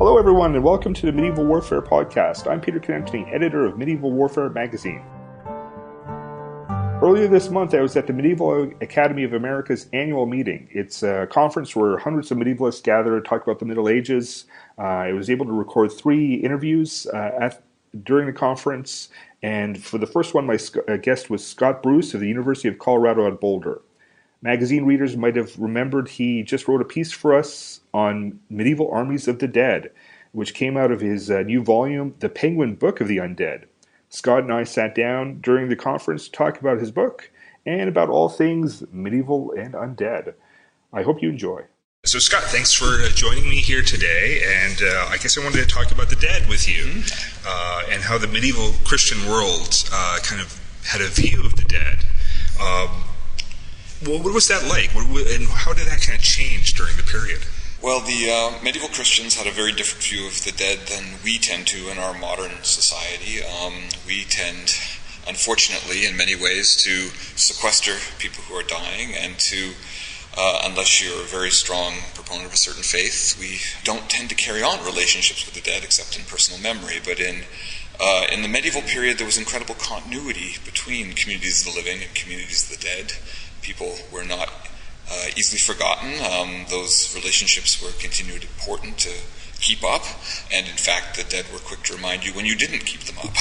Hello everyone and welcome to the Medieval Warfare Podcast. I'm Peter Canantoni, editor of Medieval Warfare magazine. Earlier this month I was at the Medieval Academy of America's annual meeting. It's a conference where hundreds of medievalists gather to talk about the Middle Ages. I was able to record 3 interviews during the conference, and for the first one my guest was Scott Bruce of the University of Colorado at Boulder. Magazine readers might have remembered he just wrote a piece for us on medieval armies of the dead, which came out of his new volume, The Penguin Book of the Undead. Scott and I sat down during the conference to talk about his book and about all things medieval and undead. I hope you enjoy. So Scott, thanks for joining me here today, and I guess I wanted to talk about the dead with you, and how the medieval Christian world kind of had a view of the dead. Well, what was that like, and how did that kind of change during the period? Well, the medieval Christians had a very different view of the dead than we tend to in our modern society. We tend, unfortunately, in many ways, to sequester people who are dying, and to, unless you're a very strong proponent of a certain faith, we don't tend to carry on relationships with the dead except in personal memory. But in the medieval period, there was incredible continuity between communities of the living and communities of the dead. People were not easily forgotten. Those relationships were continued important to keep up, and in fact the dead were quick to remind you when you didn't keep them up.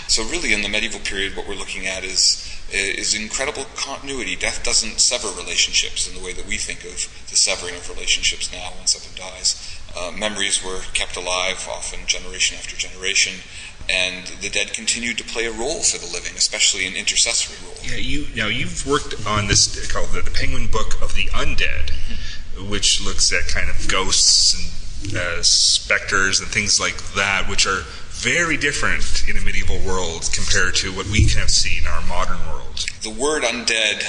So really in the medieval period what we're looking at is incredible continuity. Death doesn't sever relationships in the way that we think of the severing of relationships now when someone dies. Memories were kept alive, often generation after generation, and the dead continued to play a role for the living, especially an intercessory role. Yeah, you've worked on this called the Penguin Book of the Undead, which looks at kind of ghosts and specters and things like that, which are very different in a medieval world compared to what we kind of see in our modern world. The word undead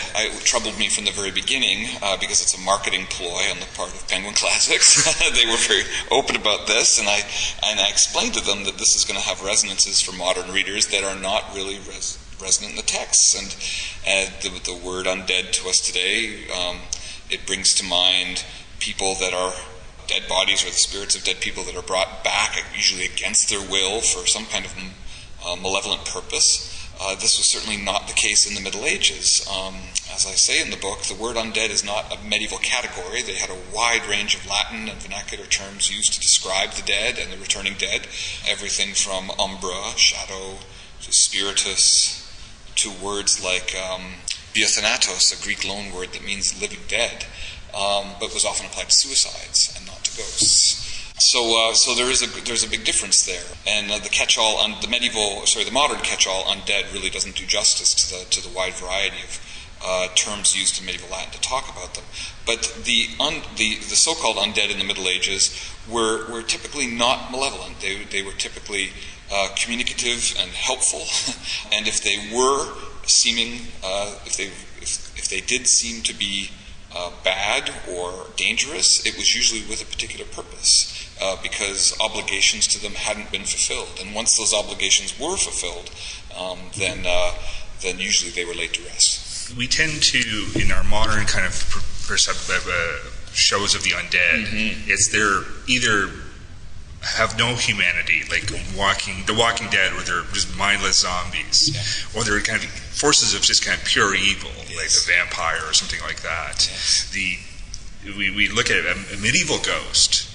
troubled me from the very beginning because it's a marketing ploy on the part of Penguin Classics. They were very open about this, and I explained to them that this is going to have resonances for modern readers that are not really resonant in the text. And the word undead to us today, it brings to mind people that are dead bodies, or the spirits of dead people that are brought back, usually against their will, for some kind of malevolent purpose. This was certainly not the case in the Middle Ages. As I say in the book, the word undead is not a medieval category. They had a wide range of Latin and vernacular terms used to describe the dead and the returning dead. Everything from umbra, shadow, to spiritus, to words like biathanatos, a Greek loanword that means living dead, but was often applied to suicides and not to ghosts. So there's a big difference there, and the modern catch-all undead really doesn't do justice to the wide variety of terms used in medieval Latin to talk about them. But the so-called undead in the Middle Ages were typically not malevolent. They were typically communicative and helpful, and if they were seeming, if they did seem to be bad or dangerous, it was usually with a particular purpose, because obligations to them hadn't been fulfilled. And once those obligations were fulfilled, then usually they were laid to rest. We tend to, in our modern kind of shows of the undead, it's they're either have no humanity, like The Walking Dead, where they're just mindless zombies, or they're kind of forces of just kind of pure evil, like a vampire or something like that. We look at a medieval ghost,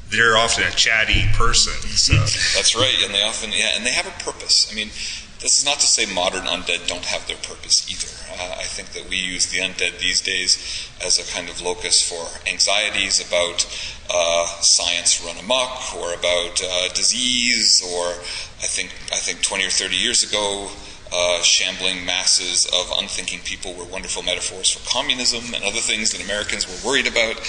they're often a chatty person. So. That's right, and they often, and they have a purpose. I mean, this is not to say modern undead don't have their purpose either. I think that we use the undead these days as a kind of locus for anxieties about science run amok, or about disease, or I think 20 or 30 years ago, shambling masses of unthinking people were wonderful metaphors for communism and other things that Americans were worried about.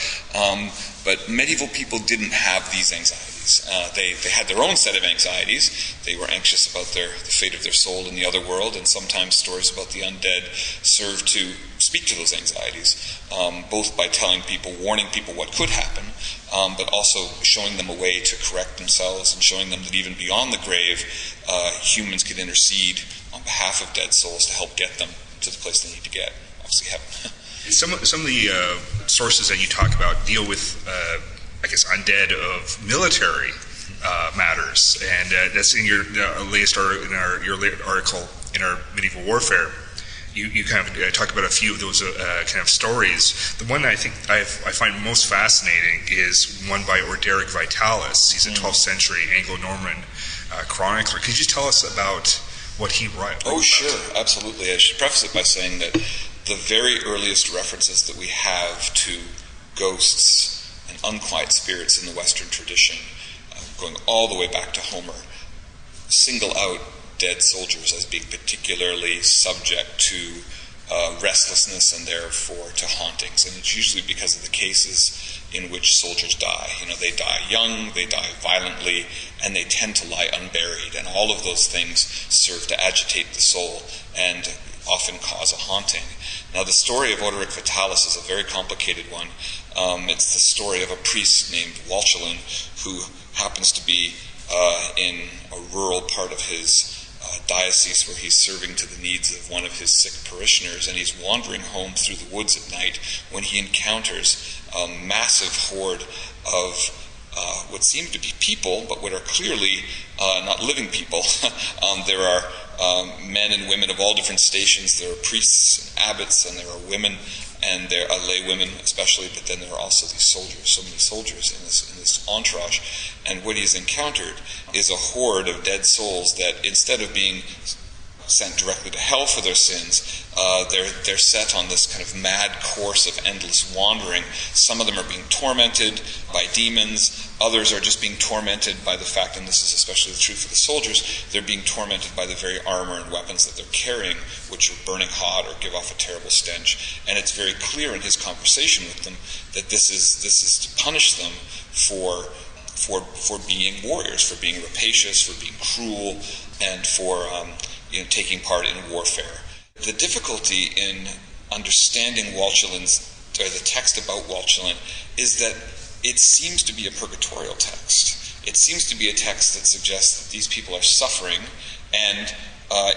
But medieval people didn't have these anxieties. They had their own set of anxieties. They were anxious about the fate of their soul in the other world, and sometimes stories about the undead served to speak to those anxieties, both by warning people what could happen, but also showing them a way to correct themselves, and showing them that even beyond the grave, humans could intercede on behalf of dead souls to help get them to the place they need to get, obviously heaven. Some of the sources that you talk about deal with undead of military matters, and that's in your latest article in our medieval warfare. You kind of talked about a few of those kind of stories. The one that I think I find most fascinating is one by Orderic Vitalis. He's a 12th century Anglo-Norman chronicler. Could you tell us about what he wrote? Oh, sure, absolutely. I should preface it by saying that the very earliest references that we have to ghosts and unquiet spirits in the Western tradition, going all the way back to Homer, single out dead soldiers as being particularly subject to restlessness and therefore to hauntings. And it's usually because of the cases in which soldiers die. They die young, they die violently, and they tend to lie unburied. And all of those things serve to agitate the soul and often cause a haunting. Now, the story of Orderic Vitalis is a very complicated one. It's the story of a priest named Walchelin who happens to be in a rural part of his diocese where he's serving to the needs of one of his sick parishioners, and he's wandering home through the woods at night when he encounters a massive horde of what seem to be people, but what are clearly not living people. There are men and women of all different stations. There are priests and abbots, and there are women, and there are lay women especially, but then there are also these soldiers, so many soldiers in this entourage. And what he's encountered is a horde of dead souls that, instead of being sent directly to hell for their sins, they're set on this kind of mad course of endless wandering. Some of them are being tormented by demons. Others are just being tormented by the fact, and this is especially the truth for the soldiers, they're being tormented by the very armor and weapons that they're carrying, which are burning hot or give off a terrible stench. And it's very clear in his conversation with them that this is to punish them for being warriors, for being rapacious, for being cruel, and for taking part in warfare. The difficulty in understanding the text about Walchelin is that it seems to be a purgatorial text. It seems to be a text that suggests that these people are suffering, and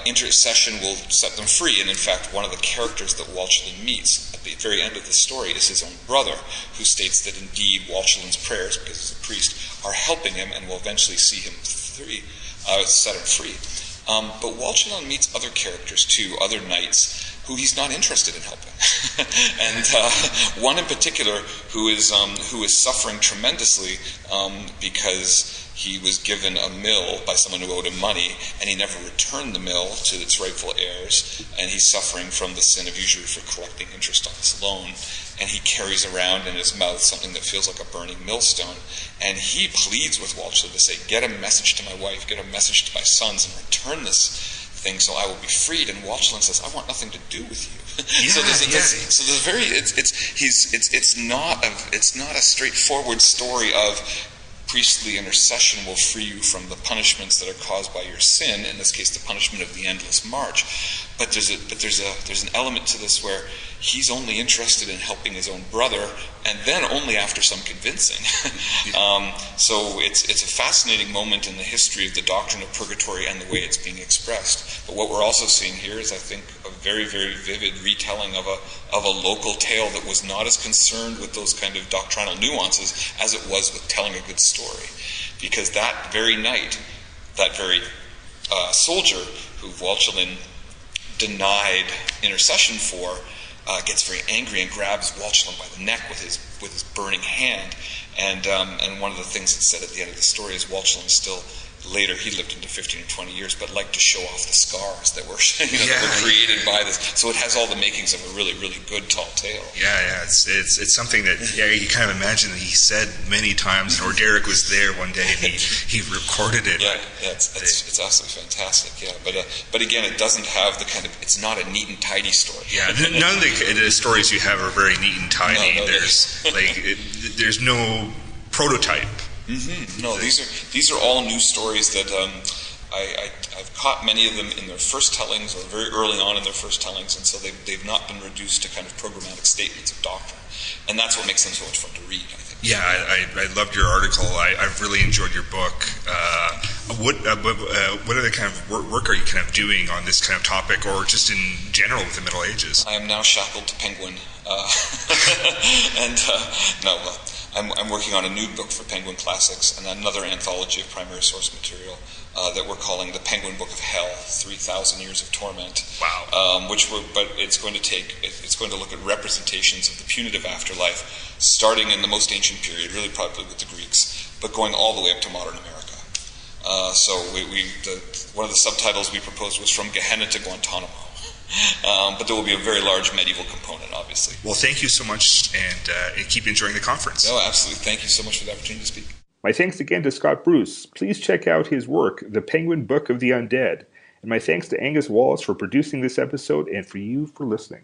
intercession will set them free. And in fact, one of the characters that Walchelin meets at the very end of the story is his own brother, who states that indeed Walchelin's prayers, because he's a priest, are helping him and will eventually see him free, set him free. But Walchelin meets other characters too, other knights who he's not interested in helping. And one in particular who is suffering tremendously because he was given a mill by someone who owed him money, and he never returned the mill to its rightful heirs, and he's suffering from the sin of usury for collecting interest on this loan. And he carries around in his mouth something that feels like a burning millstone, and he pleads with Walchelin to say, get a message to my wife, get a message to my sons, and return this thing so I will be freed. And Walchelin says, I want nothing to do with you. It's not a straightforward story of priestly intercession will free you from the punishments that are caused by your sin, in this case the punishment of the endless march. But there's an element to this where he's only interested in helping his own brother, and then only after some convincing. So it's a fascinating moment in the history of the doctrine of purgatory and the way it's being expressed. But what we're also seeing here is, I think, a very, very vivid retelling of a local tale that was not as concerned with those kind of doctrinal nuances as it was with telling a good story. Because that very night, that very soldier who Walchelin denied intercession for gets very angry and grabs Walchelin by the neck with his burning hand. And one of the things that's said at the end of the story is Walchelin still, later he lived into 15 or 20 years, but liked to show off the scars that were, that were created by this. So it has all the makings of a really, really good tall tale. Yeah. It's something that you kind of imagine that he said many times. And Orderic was there one day and he recorded it. It's absolutely fantastic. Yeah, but again, it doesn't have the kind of, it's not a neat and tidy story. Yeah, none of the stories you have are very neat and tidy. There's no prototype. Mm-hmm. No, these are all new stories that I've caught many of them in their first tellings or very early on in their first tellings, and so they've not been reduced to kind of programmatic statements of doctrine, and that's what makes them so much fun to read, I think. Yeah, I loved your article. I've really enjoyed your book. What other kind of work are you kind of doing on this kind of topic, or just in general with the Middle Ages? I am now shackled to Penguin, I'm working on a new book for Penguin Classics and another anthology of primary source material that we're calling the Penguin Book of Hell: 3,000 Years of Torment. Wow. But it's going to look at representations of the punitive afterlife, starting in the most ancient period, really probably with the Greeks, but going all the way up to modern America. So one of the subtitles we proposed was From Gehenna to Guantanamo. But there will be a very large medieval component, obviously. Well, thank you so much, and keep enjoying the conference. No, absolutely. Thank you so much for the opportunity to speak. My thanks again to Scott Bruce. Please check out his work, The Penguin Book of the Undead. And my thanks to Angus Wallace for producing this episode and for you for listening.